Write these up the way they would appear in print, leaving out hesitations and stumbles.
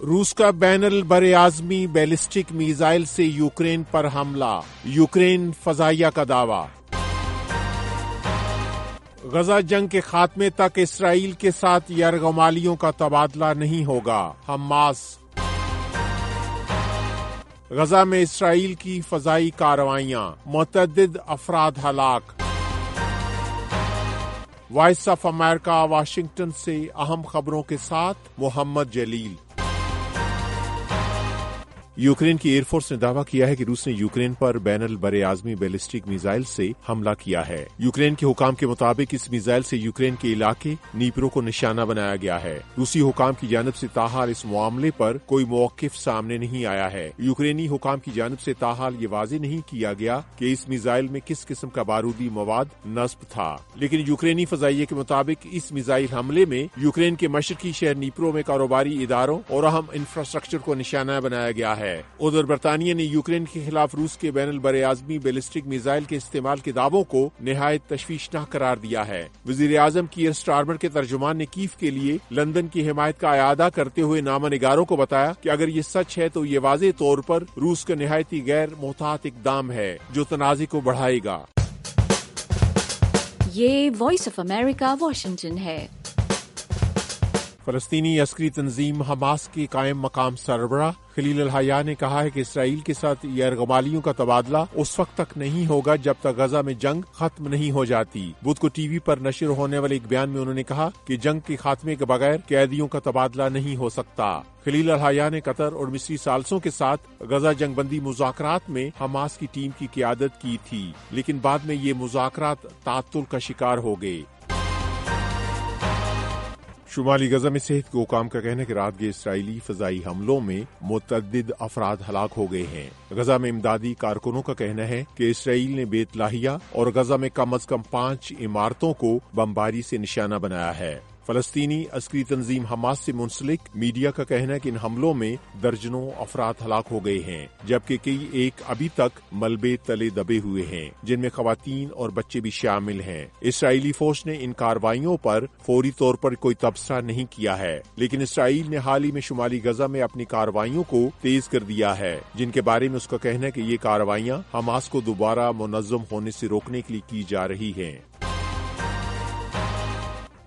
روس کا بین البراعظمی ballistic missile سے یوکرین پر حملہ، یوکرین فضائیہ کا دعویٰ۔ غزہ جنگ کے خاتمے تک اسرائیل کے ساتھ یرغمالیوں کا تبادلہ نہیں ہوگا، حماس۔ غزہ میں اسرائیل کی فضائی کارروائیاں، متعدد افراد ہلاک۔ وائس آف امریکہ واشنگٹن سے اہم خبروں کے ساتھ محمد جلیل۔ یوکرین کی ایئر فورس نے دعویٰ کیا ہے کہ روس نے یوکرین پر بین البراعظمی بیلسٹک میزائل سے حملہ کیا ہے۔ یوکرین کے حکام کے مطابق اس میزائل سے یوکرین کے علاقے نیپرو کو نشانہ بنایا گیا ہے۔ روسی حکام کی جانب سے تاحال اس معاملے پر کوئی موقف سامنے نہیں آیا ہے۔ یوکرینی حکام کی جانب سے تاحال یہ واضح نہیں کیا گیا کہ اس میزائل میں کس قسم کا بارودی مواد نصب تھا، لیکن یوکرینی فضائیہ کے مطابق اس میزائل حملے میں یوکرین کے مشرقی شہر نیپرو میں کاروباری اداروں اور اہم انفراسٹرکچر کو نشانہ بنایا گیا ہے۔ ادھر برطانیہ نے یوکرین کے خلاف روس کے بین البراعظمی بیلسٹک میزائل کے استعمال کے دعووں کو نہایت تشویشناک قرار دیا ہے۔ وزیر اعظم کیئر سٹارمر کے ترجمان نے کیف کے لیے لندن کی حمایت کا اعادہ کرتے ہوئے نامہ نگاروں کو بتایا کہ اگر یہ سچ ہے تو یہ واضح طور پر روس کا نہایت ہی غیر محتاط اقدام ہے جو تنازع کو بڑھائے گا۔ یہ وائس آف امریکہ واشنگٹن ہے۔ فلسطینی عسکری تنظیم حماس کے قائم مقام سربراہ خلیل الحیہ نے کہا ہے کہ اسرائیل کے ساتھ یرغمالیوں کا تبادلہ اس وقت تک نہیں ہوگا جب تک غزہ میں جنگ ختم نہیں ہو جاتی۔ بدھ کو ٹی وی پر نشر ہونے والے ایک بیان میں انہوں نے کہا کہ جنگ کے خاتمے کے بغیر قیدیوں کا تبادلہ نہیں ہو سکتا۔ خلیل الحیہ نے قطر اور مصری ثالثوں کے ساتھ غزہ جنگ بندی مذاکرات میں حماس کی ٹیم کی قیادت کی تھی، لیکن بعد میں یہ مذاکرات تعطل کا شکار ہو گئے۔ شمالی غزہ میں صحت کے حکام کا کہنا ہے کہ رات گئے اسرائیلی فضائی حملوں میں متعدد افراد ہلاک ہو گئے ہیں۔ غزہ میں امدادی کارکنوں کا کہنا ہے کہ اسرائیل نے بیت لاہیہ اور غزہ میں کم از کم 5 عمارتوں کو بمباری سے نشانہ بنایا ہے۔ فلسطینی عسکری تنظیم حماس سے منسلک میڈیا کا کہنا ہے کہ ان حملوں میں درجنوں افراد ہلاک ہو گئے ہیں، جبکہ کئی ایک ابھی تک ملبے تلے دبے ہوئے ہیں، جن میں خواتین اور بچے بھی شامل ہیں۔ اسرائیلی فوج نے ان کارروائیوں پر فوری طور پر کوئی تبصرہ نہیں کیا ہے، لیکن اسرائیل نے حال ہی میں شمالی غزہ میں اپنی کارروائیوں کو تیز کر دیا ہے، جن کے بارے میں اس کا کہنا ہے کہ یہ کارروائیاں حماس کو دوبارہ منظم ہونے سے روکنے کے لیے کی جا رہی ہیں۔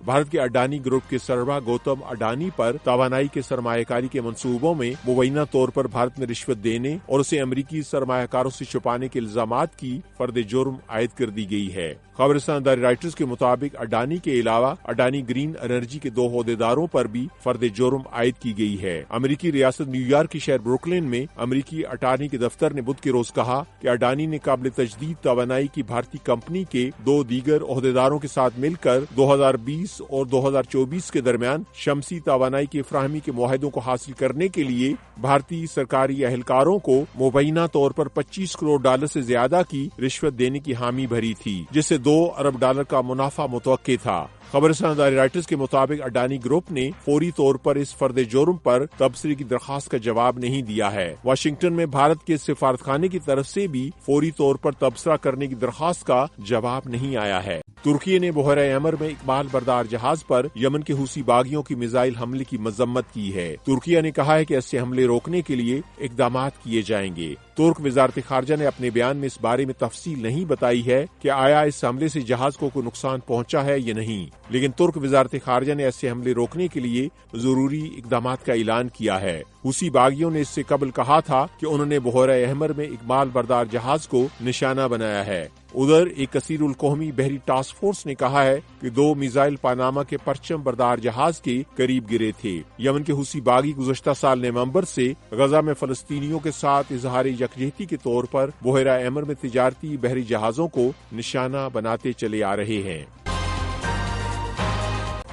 بھارت کے اڈانی گروپ کے سربراہ گوتم اڈانی پر توانائی کے سرمایہ کاری کے منصوبوں میں مبینہ طور پر بھارت میں رشوت دینے اور اسے امریکی سرمایہ کاروں سے چھپانے کے الزامات کی فرد جرم عائد کر دی گئی ہے۔ خبرستان داری رائٹرز کے مطابق اڈانی کے علاوہ اڈانی گرین انرجی کے 2 عہدیداروں پر بھی فرد جرم عائد کی گئی ہے۔ امریکی ریاست نیو یارک کے شہر بروکلن میں امریکی اٹارنی کے دفتر نے بدھ کے روز کہا کہ اڈانی نے قابل تجدید توانائی کی بھارتی کمپنی کے 2 دیگر عہدیداروں کے ساتھ مل کر 2020 اور 2024 کے درمیان شمسی توانائی کی فراہمی کے معاہدوں کو حاصل کرنے کے لیے بھارتی سرکاری اہلکاروں کو مبینہ طور پر $25 کروڑ سے زیادہ کی رشوت دینے کی حامی بھری تھی، جس سے $2 ارب کا منافع متوقع تھا۔ خبرستان داری رائٹرز کے مطابق اڈانی گروپ نے فوری طور پر اس فرد جرم پر تبصرے کی درخواست کا جواب نہیں دیا ہے۔ واشنگٹن میں بھارت کے سفارتخانے کی طرف سے بھی فوری طور پر تبصرہ کرنے کی درخواست کا جواب نہیں آیا ہے۔ ترکی نے بحیرہ ایمر میں اقبال بردار جہاز پر یمن کے حوثی باغیوں کی میزائل حملے کی مذمت کی ہے۔ ترکی نے کہا ہے کہ ایسے حملے روکنے کے لیے اقدامات کیے جائیں گے۔ ترک وزارت خارجہ نے اپنے بیان میں اس بارے میں تفصیل نہیں بتائی ہے کہ آیا اس حملے سے جہاز کو کوئی نقصان پہنچا ہے یا نہیں، لیکن ترک وزارت خارجہ نے ایسے حملے روکنے کے لیے ضروری اقدامات کا اعلان کیا ہے۔ حوثی باغیوں نے اس سے قبل کہا تھا کہ انہوں نے بحیرہ احمر میں اقبال بردار جہاز کو نشانہ بنایا ہے۔ ادھر ایک کثیر القومی بحری ٹاسک فورس نے کہا ہے کہ 2 میزائل پاناما کے پرچم بردار جہاز کے قریب گرے تھے۔ یمن کے حوثی باغی گزشتہ سال نومبر سے غزہ میں فلسطینیوں کے ساتھ اظہار یکجہتی کے طور پر بحیرہ ایمر میں تجارتی بحری جہازوں کو نشانہ بناتے چلے آ رہے ہیں۔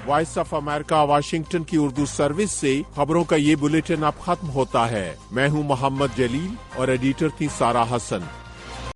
وائس آف امریکہ واشنگٹن کی اردو سروس سے خبروں کا یہ بلیٹن اب ختم ہوتا ہے۔ میں ہوں محمد جلیل اور ایڈیٹر تھی سارا حسن۔